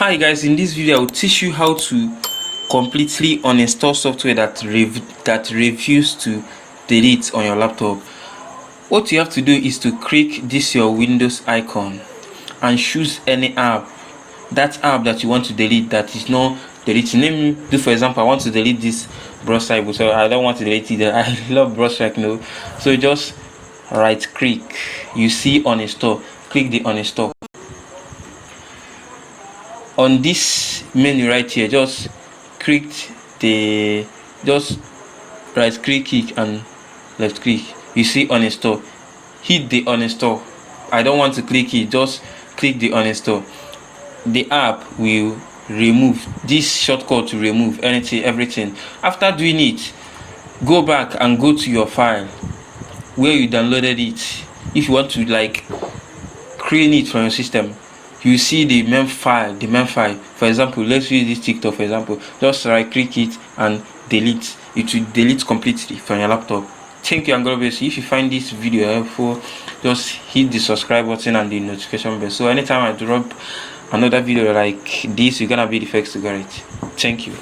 Hi guys, in this video I will teach you how to completely uninstall software that refuse to delete on your laptop. What you have to do is to click this your Windows icon and choose any app, that app that you want to delete that is not deleting. Let me do, for example, I want to delete this brush stripe, so I don't want to delete it. I love brush stripe, no. So just right click, you see uninstall, click the uninstall. On this menu right here, just right click it and left click, you see uninstall, hit the uninstall. I don't want to click it, just click the uninstall. The app will remove this shortcut to remove everything. After doing it, go back and go to your file where you downloaded it. If you want to like clean it from your system, you see the main file. For example, let's use this TikTok for example. Just right click it and delete. It will delete completely from your laptop. Thank you and God bless you. If you find this video helpful, just hit the subscribe button and the notification bell, so anytime I drop another video like this, you're gonna be the first to get it. Thank you.